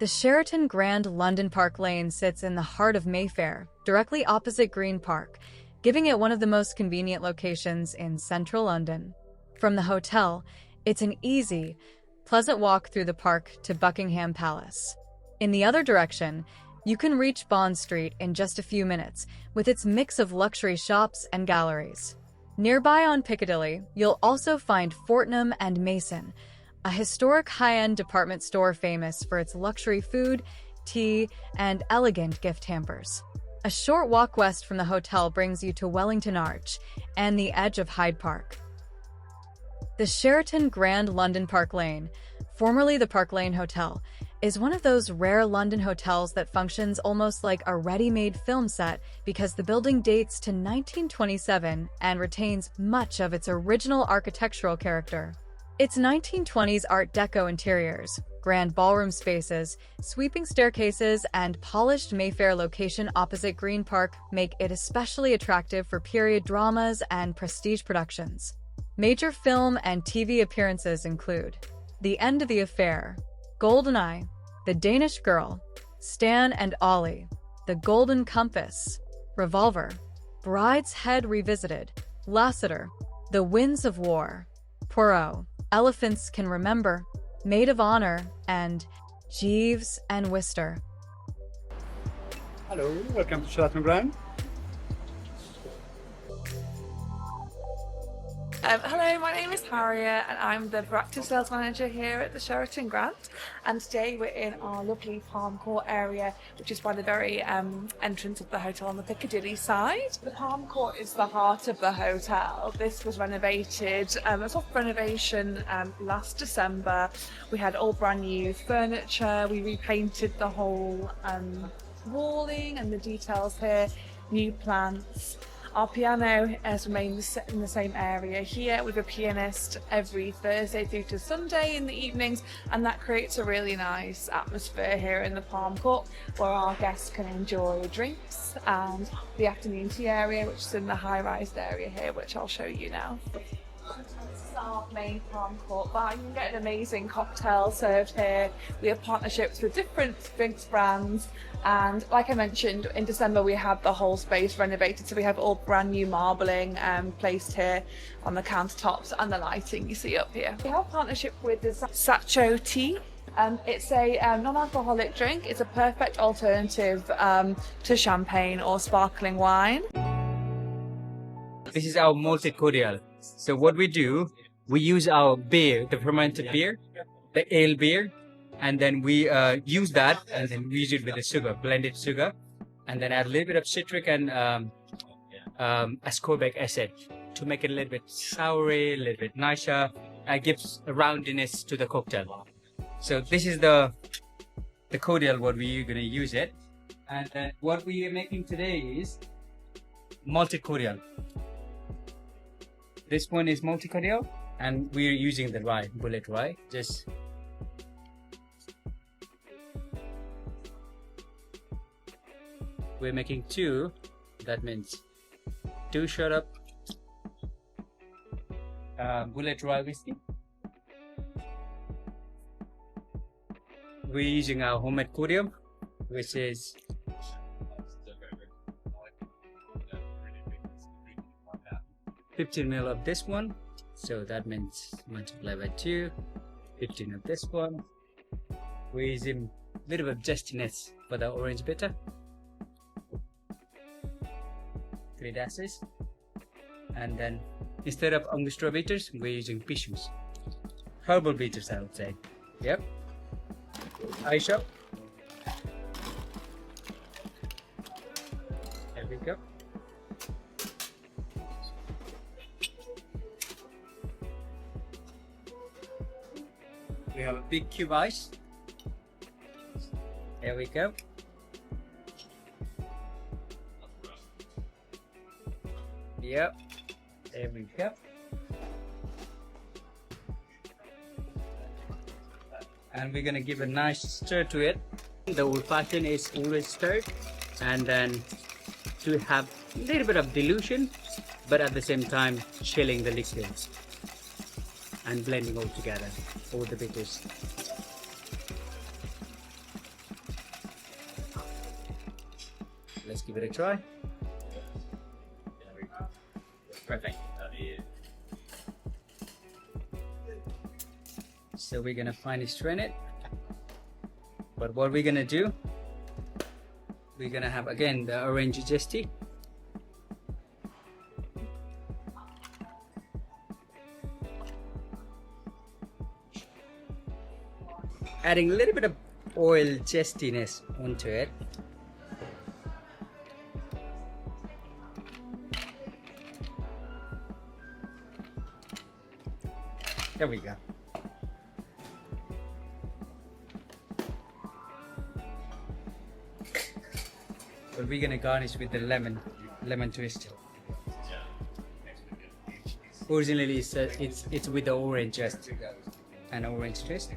The Sheraton Grand London Park Lane sits in the heart of Mayfair, directly opposite Green Park, giving it one of the most convenient locations in central London. From the hotel, it's an easy, pleasant walk through the park to Buckingham Palace. In the other direction, you can reach Bond Street in just a few minutes, with its mix of luxury shops and galleries. Nearby on Piccadilly, you'll also find Fortnum and Mason, a historic high-end department store famous for its luxury food, tea, and elegant gift hampers. A short walk west from the hotel brings you to Wellington Arch and the edge of Hyde Park. The Sheraton Grand London Park Lane, formerly the Park Lane Hotel, is one of those rare London hotels that functions almost like a ready-made film set because the building dates to 1927 and retains much of its original architectural character. Its 1920s Art Deco interiors, grand ballroom spaces, sweeping staircases, and polished Mayfair location opposite Green Park make it especially attractive for period dramas and prestige productions. Major film and TV appearances include The End of the Affair, GoldenEye, The Danish Girl, Stan and Ollie, The Golden Compass, Revolver, Bride's Head Revisited, Lassiter, The Winds of War, Poirot, Elephants Can Remember, Maid of Honor, and Jeeves and Wister. Hello, welcome to Sheraton Grand. Hello, my name is Harriet and I'm the proactive sales manager here at the Sheraton Grand, and today we're in our lovely Palm Court area, which is by the very entrance of the hotel on the Piccadilly side. The Palm Court is the heart of the hotel. This was renovated, a soft renovation last December. We had all brand new furniture, we repainted the whole walling and the details here, new plants. Our piano has remained in the same area here with a pianist every Thursday through to Sunday in the evenings, and that creates a really nice atmosphere here in the Palm Court where our guests can enjoy drinks and the afternoon tea area, which is in the high-rise area here, which I'll show you now. This is our main Palm Court bar. You can get an amazing cocktail served here. We have partnerships with different drinks brands, and like I mentioned, in December we had the whole space renovated, so we have all brand new marbling placed here on the countertops and the lighting you see up here. We have a partnership with the Sacho tea. It's a non-alcoholic drink. It's a perfect alternative to champagne or sparkling wine. This is our malted cordial. So what we do, we use our beer, the fermented beer, the ale beer, and then we use that and then use it with the sugar, blended sugar, and then add a little bit of citric and ascorbic acid to make it a little bit soury, a little bit nicer, and gives a roundiness to the cocktail. So this is the cordial what we're going to use it, and then what we are making today is malted cordial. This one is malted cordial, and we're using the rye, bullet rye. Just we're making 2. That means 2 shot up bullet rye whiskey. We're using our homemade cordial, which is 15 ml of this one, so that means multiply by 2, 15 of this one. We're using a little bit of zestiness for the orange bitter, 3 dashes, and then instead of Angostura bitters, we're using Pishus, herbal bitters I would say. Yep. Aisha. There we go. We have a big cube ice. There we go. Yep. There we go. And we're gonna give a nice stir to it. The old fashioned is always stirred, and then to have a little bit of dilution, but at the same time chilling the liquids and blending all together, all the bitters. let's give it a try. Perfect. So we're gonna finely strain it. But what we're gonna do, we're gonna have again the orange zesty. Adding a little bit of oil zestiness onto it. There we go. But we're gonna garnish with the lemon twist. Originally it's with the orange just an orange twist.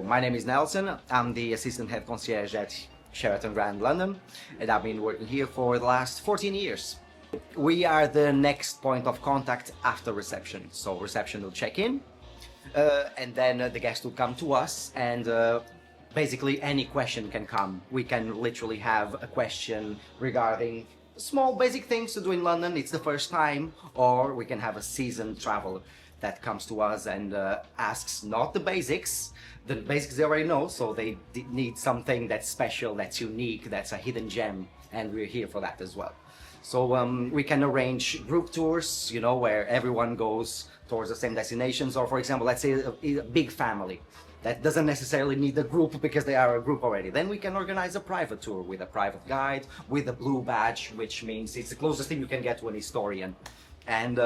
My name is Nelson. I'm the assistant head concierge at Sheraton London, and I've been working here for the last 14 years. We are the next point of contact after reception. So reception will check in, and then the guest will come to us, and basically any question can come. We can literally have a question regarding small basic things to do in London, it's the first time, or we can have a seasoned traveler that comes to us and asks not the basics they already know, so they need something that's special, that's unique, that's a hidden gem, and we're here for that as well. So we can arrange group tours, you know, where everyone goes towards the same destinations, or for example, let's say a big family that doesn't necessarily need a group because they are a group already. Then we can organize a private tour with a private guide, with a blue badge, which means it's the closest thing you can get to an historian. And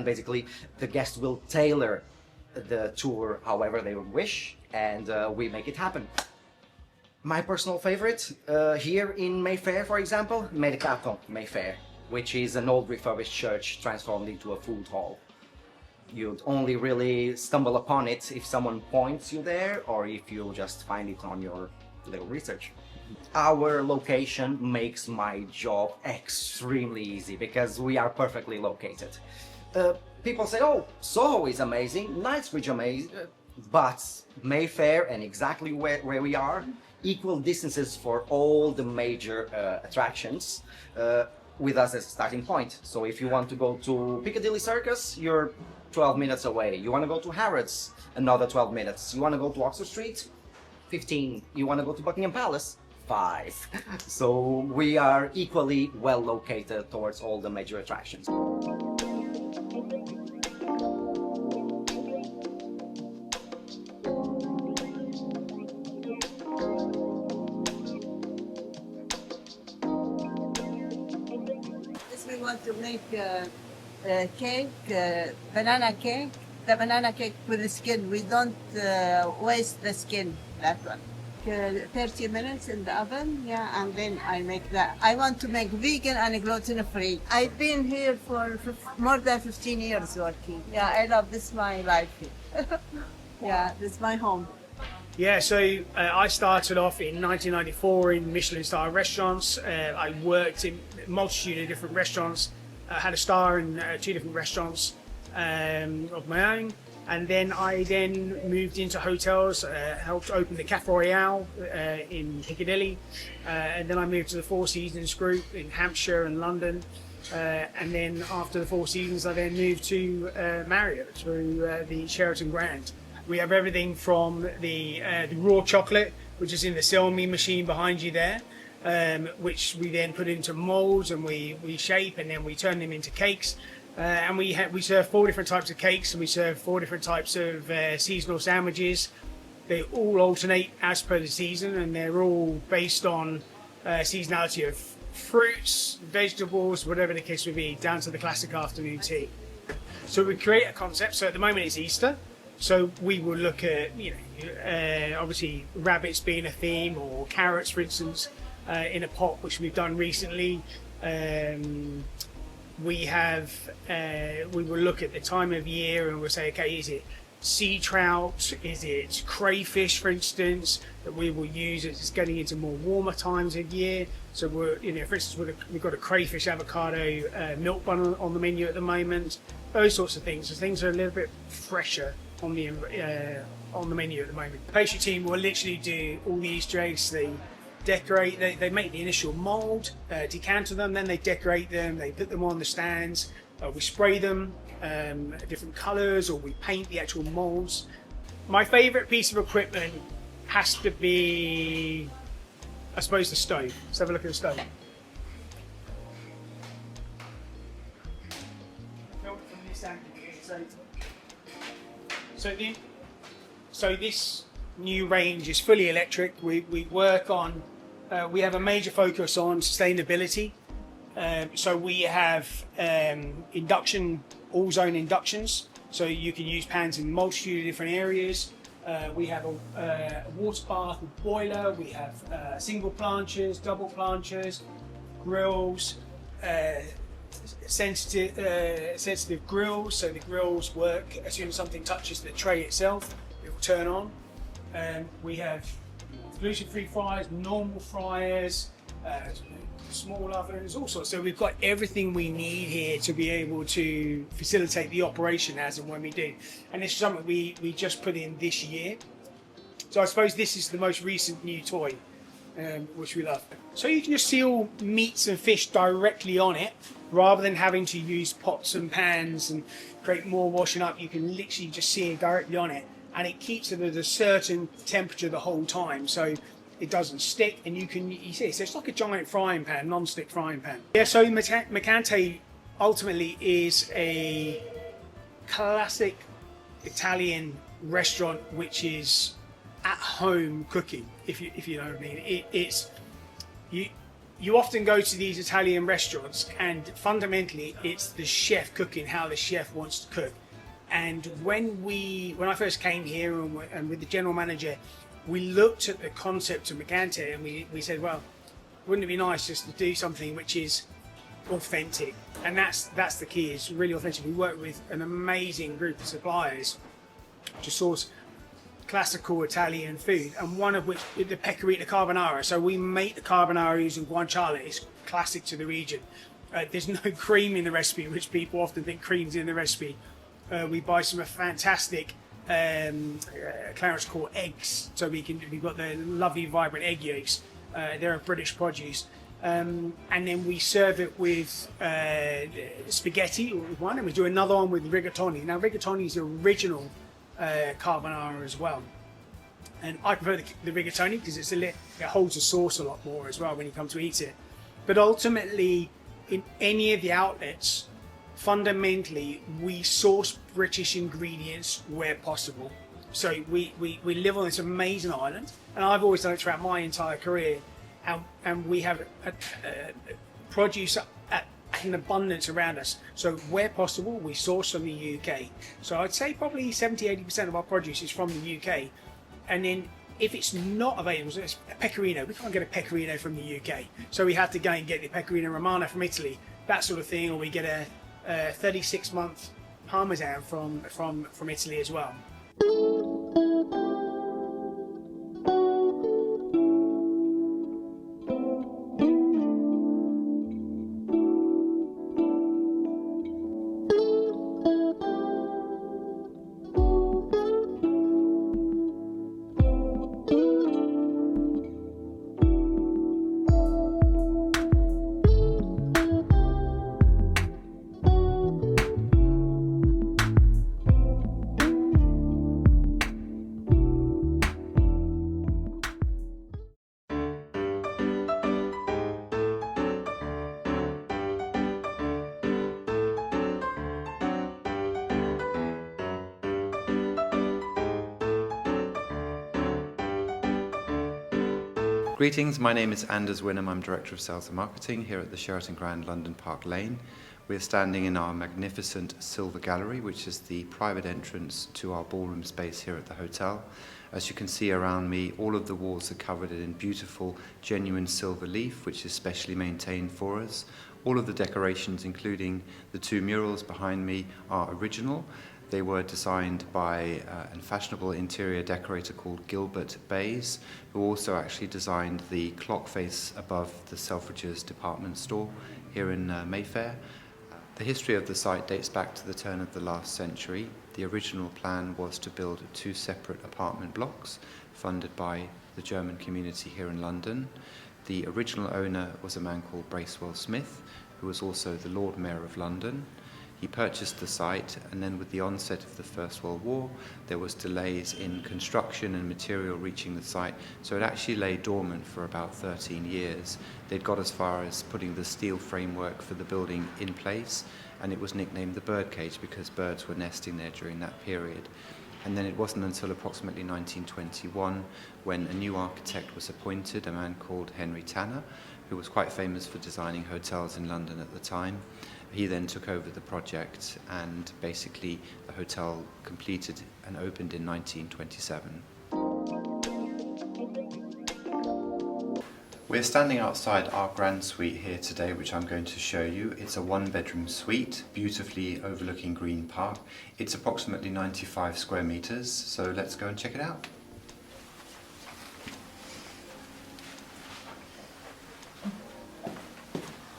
basically the guest will tailor the tour however they would wish, and we make it happen. My personal favorite here in Mayfair, for example, Mercante, Mayfair, which is an old refurbished church transformed into a food hall. You'd only really stumble upon it if someone points you there, or if you just find it on your little research. Our location makes my job extremely easy because we are perfectly located. People say, oh, Soho is amazing, Knightsbridge amazing, but Mayfair and exactly where we are, equal distances for all the major attractions with us as a starting point. So if you want to go to Piccadilly Circus, you're 12 minutes away. You want to go to Harriet's, another 12 minutes. You want to go to Oxford Street, 15. You want to go to Buckingham Palace, 5. So we are equally well located towards all the major attractions. We want to make cake, banana cake. The banana cake with the skin. We don't waste the skin, that one. 30 minutes in the oven, yeah, and then I make that. I want to make vegan and gluten-free. I've been here for more than 15 years working. Yeah, I love this, my life here. Yeah, this is my home. Yeah, so I started off in 1994 in Michelin-star restaurants. I worked in a multitude of different restaurants. I had a star in 2 different restaurants of my own. And then I moved into hotels, helped open the Cafe Royale in Piccadilly, and then I moved to the Four Seasons Group in Hampshire and London. And then after the Four Seasons, I then moved to Marriott through the Sheraton Grand. We have everything from the raw chocolate, which is in the sell me machine behind you there, which we then put into molds and we shape, and then we turn them into cakes. And we serve 4 different types of cakes, and we serve 4 different types of seasonal sandwiches. They all alternate as per the season, and they're all based on seasonality of fruits, vegetables, whatever the case may be, down to the classic afternoon tea. So we create a concept. So at the moment it's Easter, so we will look at obviously rabbits being a theme, or carrots, for instance, in a pot, which we've done recently. We will look at the time of year and we'll say, okay, is it sea trout? Is it crayfish, for instance, that we will use as it's getting into more warmer times of year? So we're, for instance, we've got a crayfish avocado milk bun on the menu at the moment. Those sorts of things. So things are a little bit fresher on the menu at the moment. The pastry team will literally do all the Easter eggs. They decorate, they make the initial mold, decanter them, then they decorate them, they put them on the stands, we spray them different colours, or we paint the actual molds. My favourite piece of equipment has to be, I suppose, the stove. Let's have a look at the stove. So this new range is fully electric. We work on, we have a major focus on sustainability. So we have induction, all zone inductions. So you can use pans in a multitude of different areas. We have a water bath with boiler. We have single planchers, double planchers, grills, sensitive grills. So the grills work as soon as something touches the tray itself, it will turn on. We have gluten-free fryers, normal fryers, small ovens, all sorts. So we've got everything we need here to be able to facilitate the operation as and when we do. And this is something we just put in this year. So I suppose this is the most recent new toy, which we love. So you can just seal meats and fish directly on it, rather than having to use pots and pans and create more washing up. You can literally just seal it directly on it, and it keeps it at a certain temperature the whole time, so it doesn't stick. And you see, so it's like a giant frying pan, non-stick frying pan. Yeah, so Mercante ultimately is a classic Italian restaurant, which is at home cooking, if you know what I mean. It's you often go to these Italian restaurants, and fundamentally it's the chef cooking how the chef wants to cook. And when I first came here and with the general manager, we looked at the concept of Mercante, and we said, well, wouldn't it be nice just to do something which is authentic? And that's the key, is really authentic. We work with an amazing group of suppliers to source classical Italian food, and one of which is the pecorino carbonara. So we make the carbonara using guanciale. It's classic to the region. There's no cream in the recipe, which people often think cream's in the recipe. We buy some fantastic Clarence Court eggs, so we've got the lovely vibrant egg yolks. They're a British produce, and then we serve it with spaghetti with one, and we do another one with rigatoni. Now rigatoni is the original carbonara as well, and I prefer the rigatoni because it holds the sauce a lot more as well when you come to eat it. But ultimately, in any of the outlets, fundamentally we source British ingredients where possible. So we live on this amazing island, and I've always done it throughout my entire career, and we have produce in abundance around us. So where possible, we source from the UK. So I'd say probably 70-80% of our produce is from the UK. And then if it's not available, so it's a pecorino, we can't get a pecorino from the UK. So we have to go and get the pecorino romano from Italy, that sort of thing, or we get a 36-month parmesan from Italy as well. Greetings, my name is Anders Winum. I'm Director of Sales and Marketing here at the Sheraton Grand London Park Lane. We're standing in our magnificent silver gallery, which is the private entrance to our ballroom space here at the hotel. As you can see around me, all of the walls are covered in beautiful, genuine silver leaf, which is specially maintained for us. All of the decorations, including the two murals behind me, are original. They were designed by a fashionable interior decorator called Gilbert Bays, who also actually designed the clock face above the Selfridges department store here in Mayfair. The history of the site dates back to the turn of the last century. The original plan was to build 2 separate apartment blocks funded by the German community here in London. The original owner was a man called Bracewell Smith, who was also the Lord Mayor of London. He purchased the site, and then with the onset of the First World War, there was delays in construction and material reaching the site, so it actually lay dormant for about 13 years. They'd got as far as putting the steel framework for the building in place, and it was nicknamed the birdcage because birds were nesting there during that period. And then it wasn't until approximately 1921 when a new architect was appointed, a man called Henry Tanner, who was quite famous for designing hotels in London at the time. He then took over the project, and basically the hotel completed and opened in 1927. We're standing outside our grand suite here today, which I'm going to show you. It's a 1-bedroom suite, beautifully overlooking Green Park. It's approximately 95 square meters, so let's go and check it out.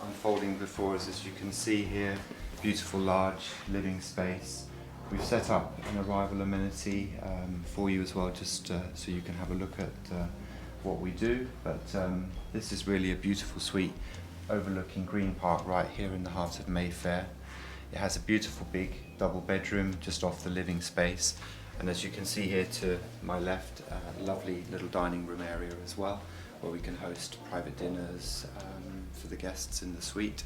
Unfolding before us, as you can see here, beautiful large living space. We've set up an arrival amenity for you as well, just so you can have a look at what we do. But this is really a beautiful suite overlooking Green Park right here in the heart of Mayfair. It has a beautiful big double bedroom just off the living space, and as you can see here to my left, a lovely little dining room area as well, where we can host private dinners for the guests in the suite.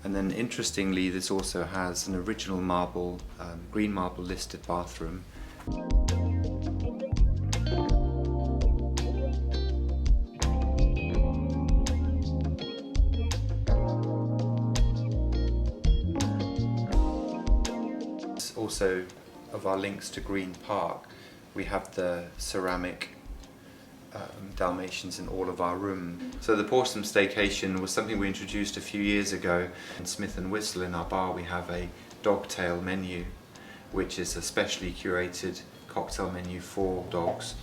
And then interestingly, this also has an original marble, green marble listed bathroom. Also, of our links to Green Park, we have the ceramic Dalmatians in all of our rooms. So the Portsmouth staycation was something we introduced a few years ago. In Smith and Whistle, in our bar, we have a dogtail menu, which is a specially curated cocktail menu for dogs.